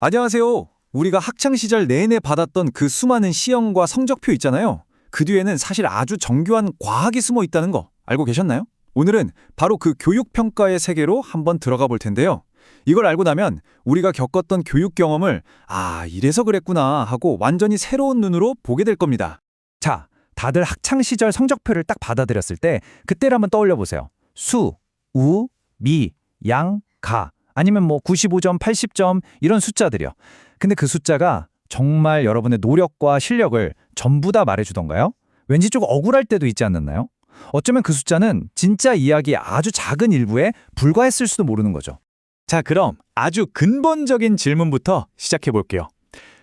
안녕하세요. 우리가 학창시절 내내 받았던 그 수많은 시험과 성적표 있잖아요. 그 뒤에는 사실 아주 정교한 과학이 숨어 있다는 거 알고 계셨나요? 오늘은 바로 그 교육평가의 세계로 한번 들어가 볼 텐데요. 이걸 알고 나면 우리가 겪었던 교육 경험을 이래서 그랬구나 하고 완전히 새로운 눈으로 보게 될 겁니다. 자, 다들 학창시절 성적표를 딱 받아들였을 때 그때를 한번 떠올려 보세요. 수, 우, 미, 양, 가 아니면 95점, 80점 이런 숫자들이요. 근데 그 숫자가 정말 여러분의 노력과 실력을 전부 다 말해주던가요? 왠지 좀 억울할 때도 있지 않았나요? 어쩌면 그 숫자는 진짜 이야기의 아주 작은 일부에 불과했을 수도 모르는 거죠. 자, 그럼 아주 근본적인 질문부터 시작해 볼게요.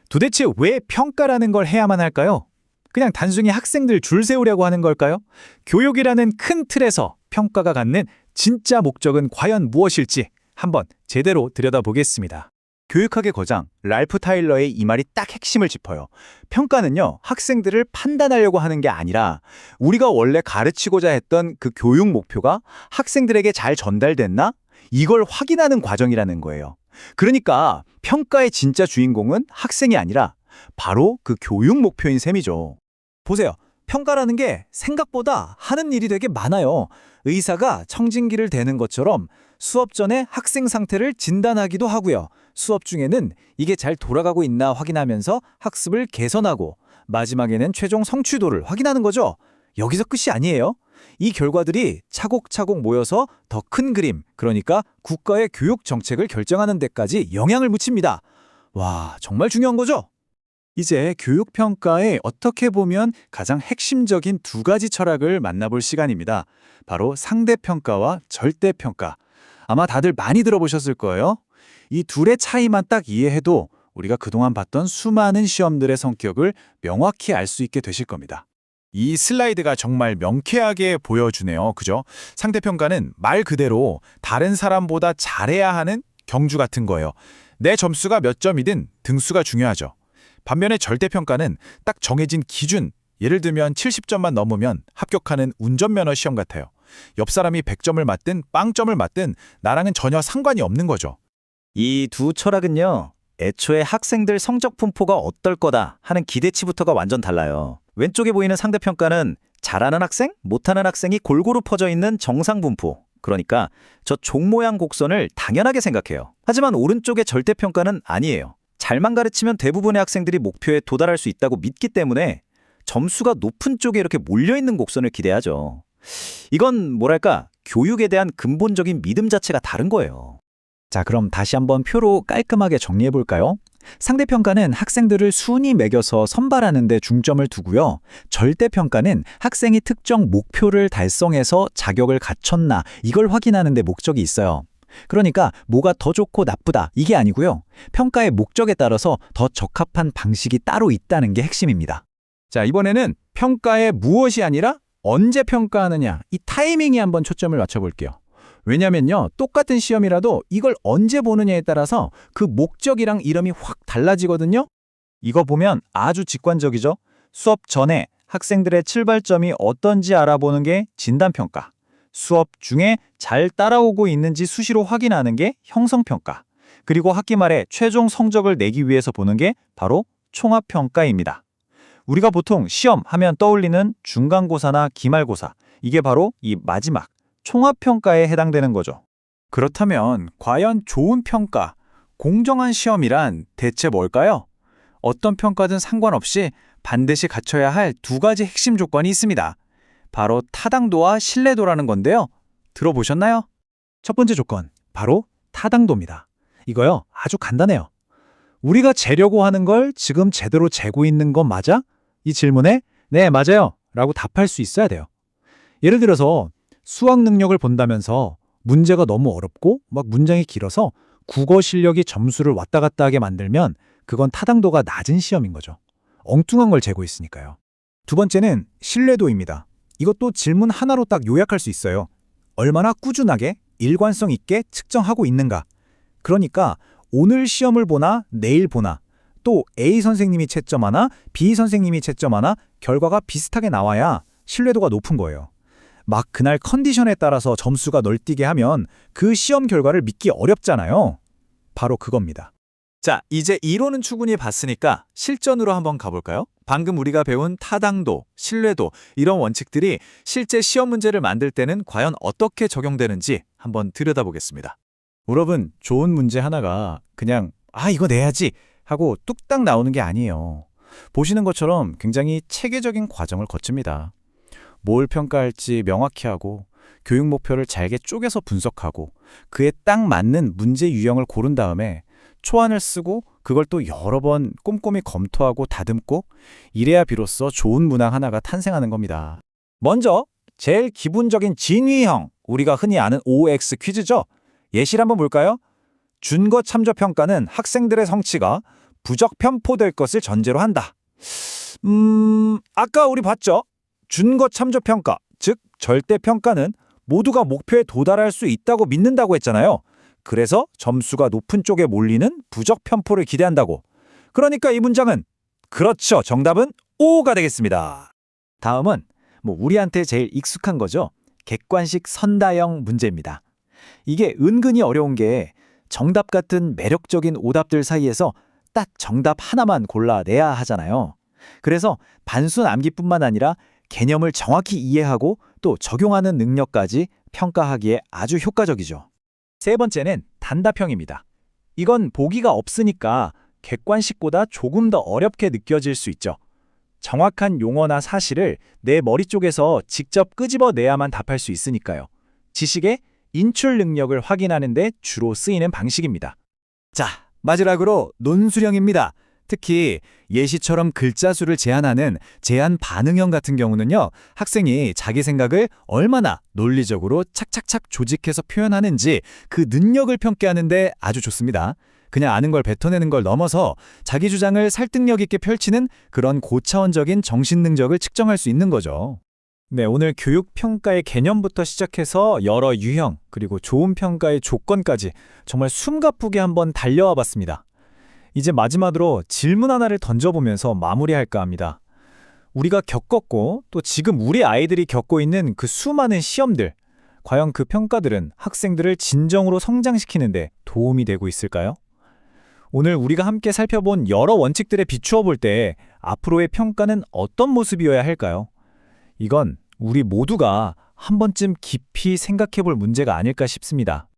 도대체 왜 평가라는 걸 해야만 할까요? 그냥 단순히 학생들 줄 세우려고 하는 걸까요? 교육이라는 큰 틀에서 평가가 갖는 진짜 목적은 과연 무엇일지 한번 제대로 들여다보겠습니다. 교육학의 거장 랄프 타일러의 이 말이 딱 핵심을 짚어요. 평가는요, 학생들을 판단하려고 하는 게 아니라 우리가 원래 가르치고자 했던 그 교육 목표가 학생들에게 잘 전달됐나? 이걸 확인하는 과정이라는 거예요. 그러니까 평가의 진짜 주인공은 학생이 아니라 바로 그 교육 목표인 셈이죠. 보세요. 평가라는 게 생각보다 하는 일이 되게 많아요. 의사가 청진기를 대는 것처럼 수업 전에 학생 상태를 진단하기도 하고요. 수업 중에는 이게 잘 돌아가고 있나 확인하면서 학습을 개선하고 마지막에는 최종 성취도를 확인하는 거죠. 여기서 끝이 아니에요. 이 결과들이 차곡차곡 모여서 더 큰 그림, 그러니까 국가의 교육 정책을 결정하는 데까지 영향을 미칩니다. 와, 정말 중요한 거죠? 이제 교육평가의 어떻게 보면 가장 핵심적인 두 가지 철학을 만나볼 시간입니다. 바로 상대평가와 절대평가. 아마 다들 많이 들어보셨을 거예요. 이 둘의 차이만 딱 이해해도 우리가 그동안 봤던 수많은 시험들의 성격을 명확히 알 수 있게 되실 겁니다. 이 슬라이드가 정말 명쾌하게 보여주네요. 그죠? 상대평가는 말 그대로 다른 사람보다 잘해야 하는 경주 같은 거예요. 내 점수가 몇 점이든 등수가 중요하죠. 반면에 절대평가는 딱 정해진 기준, 예를 들면 70점만 넘으면 합격하는 운전면허 시험 같아요. 옆 사람이 100점을 맞든 빵점을 맞든 나랑은 전혀 상관이 없는 거죠. 이 두 철학은요, 애초에 학생들 성적 분포가 어떨 거다 하는 기대치부터가 완전 달라요. 왼쪽에 보이는 상대평가는 잘하는 학생, 못하는 학생이 골고루 퍼져 있는 정상 분포. 그러니까 저 종 모양 곡선을 당연하게 생각해요. 하지만 오른쪽의 절대평가는 아니에요. 잘만 가르치면 대부분의 학생들이 목표에 도달할 수 있다고 믿기 때문에 점수가 높은 쪽에 이렇게 몰려있는 곡선을 기대하죠. 이건 뭐랄까, 교육에 대한 근본적인 믿음 자체가 다른 거예요. 자, 그럼 다시 한번 표로 깔끔하게 정리해 볼까요? 상대평가는 학생들을 순위 매겨서 선발하는 데 중점을 두고요. 절대평가는 학생이 특정 목표를 달성해서 자격을 갖췄나 이걸 확인하는 데 목적이 있어요. 그러니까 뭐가 더 좋고 나쁘다 이게 아니고요. 평가의 목적에 따라서 더 적합한 방식이 따로 있다는 게 핵심입니다. 자, 이번에는 평가의 무엇이 아니라 언제 평가하느냐, 이 타이밍에 한번 초점을 맞춰볼게요. 왜냐면요, 똑같은 시험이라도 이걸 언제 보느냐에 따라서 그 목적이랑 이름이 확 달라지거든요. 이거 보면 아주 직관적이죠. 수업 전에 학생들의 출발점이 어떤지 알아보는 게 진단평가. 수업 중에 잘 따라오고 있는지 수시로 확인하는 게 형성평가. 그리고 학기 말에 최종 성적을 내기 위해서 보는 게 바로 총합평가입니다. 우리가 보통 시험 하면 떠올리는 중간고사나 기말고사, 이게 바로 이 마지막 총합평가에 해당되는 거죠. 그렇다면 과연 좋은 평가, 공정한 시험이란 대체 뭘까요? 어떤 평가든 상관없이 반드시 갖춰야 할 두 가지 핵심 조건이 있습니다. 바로 타당도와 신뢰도라는 건데요. 들어보셨나요? 첫 번째 조건, 바로 타당도입니다. 이거요, 아주 간단해요. 우리가 재려고 하는 걸 지금 제대로 재고 있는 건 맞아? 이 질문에 네, 맞아요 라고 답할 수 있어야 돼요. 예를 들어서 수학 능력을 본다면서 문제가 너무 어렵고 막 문장이 길어서 국어 실력이 점수를 왔다 갔다 하게 만들면 그건 타당도가 낮은 시험인 거죠. 엉뚱한 걸 재고 있으니까요. 두 번째는 신뢰도입니다. 이것도 질문 하나로 딱 요약할 수 있어요. 얼마나 꾸준하게 일관성 있게 측정하고 있는가. 그러니까 오늘 시험을 보나 내일 보나 또 A 선생님이 채점하나 B 선생님이 채점하나 결과가 비슷하게 나와야 신뢰도가 높은 거예요. 막 그날 컨디션에 따라서 점수가 널뛰게 하면 그 시험 결과를 믿기 어렵잖아요. 바로 그겁니다. 자, 이제 이론은 충분히 봤으니까 실전으로 한번 가볼까요? 방금 우리가 배운 타당도, 신뢰도 이런 원칙들이 실제 시험 문제를 만들 때는 과연 어떻게 적용되는지 한번 들여다보겠습니다. 여러분, 좋은 문제 하나가 그냥 이거 내야지 하고 뚝딱 나오는 게 아니에요. 보시는 것처럼 굉장히 체계적인 과정을 거칩니다. 뭘 평가할지 명확히 하고 교육 목표를 잘게 쪼개서 분석하고 그에 딱 맞는 문제 유형을 고른 다음에 초안을 쓰고 그걸 또 여러 번 꼼꼼히 검토하고 다듬고 이래야 비로소 좋은 문항 하나가 탄생하는 겁니다. 먼저 제일 기본적인 진위형, 우리가 흔히 아는 OX 퀴즈죠. 예시를 한번 볼까요? 준거 참조 평가는 학생들의 성취가 부적 편포될 것을 전제로 한다. 아까 우리 봤죠? 준거 참조 평가, 즉 절대 평가는 모두가 목표에 도달할 수 있다고 믿는다고 했잖아요. 그래서 점수가 높은 쪽에 몰리는 부적 편포를 기대한다고. 그러니까 이 문장은 그렇죠. 정답은 O가 되겠습니다. 다음은 우리한테 제일 익숙한 거죠. 객관식 선다형 문제입니다. 이게 은근히 어려운 게 정답 같은 매력적인 오답들 사이에서 딱 정답 하나만 골라내야 하잖아요. 그래서 단순 암기뿐만 아니라 개념을 정확히 이해하고 또 적용하는 능력까지 평가하기에 아주 효과적이죠. 세 번째는 단답형입니다. 이건 보기가 없으니까 객관식보다 조금 더 어렵게 느껴질 수 있죠. 정확한 용어나 사실을 내 머리 쪽에서 직접 끄집어내야만 답할 수 있으니까요. 지식의 인출 능력을 확인하는 데 주로 쓰이는 방식입니다. 자, 마지막으로 논술형입니다. 특히 예시처럼 글자 수를 제한하는 제한 반응형 같은 경우는요, 학생이 자기 생각을 얼마나 논리적으로 착착착 조직해서 표현하는지 그 능력을 평가하는데 아주 좋습니다. 그냥 아는 걸 뱉어내는 걸 넘어서 자기 주장을 설득력 있게 펼치는 그런 고차원적인 정신 능력을 측정할 수 있는 거죠. 네, 오늘 교육평가의 개념부터 시작해서 여러 유형, 그리고 좋은 평가의 조건까지 정말 숨가쁘게 한번 달려와 봤습니다. 이제 마지막으로 질문 하나를 던져보면서 마무리할까 합니다. 우리가 겪었고 또 지금 우리 아이들이 겪고 있는 그 수많은 시험들, 과연 그 평가들은 학생들을 진정으로 성장시키는데 도움이 되고 있을까요? 오늘 우리가 함께 살펴본 여러 원칙들에 비추어 볼 때 앞으로의 평가는 어떤 모습이어야 할까요? 이건 우리 모두가 한 번쯤 깊이 생각해 볼 문제가 아닐까 싶습니다.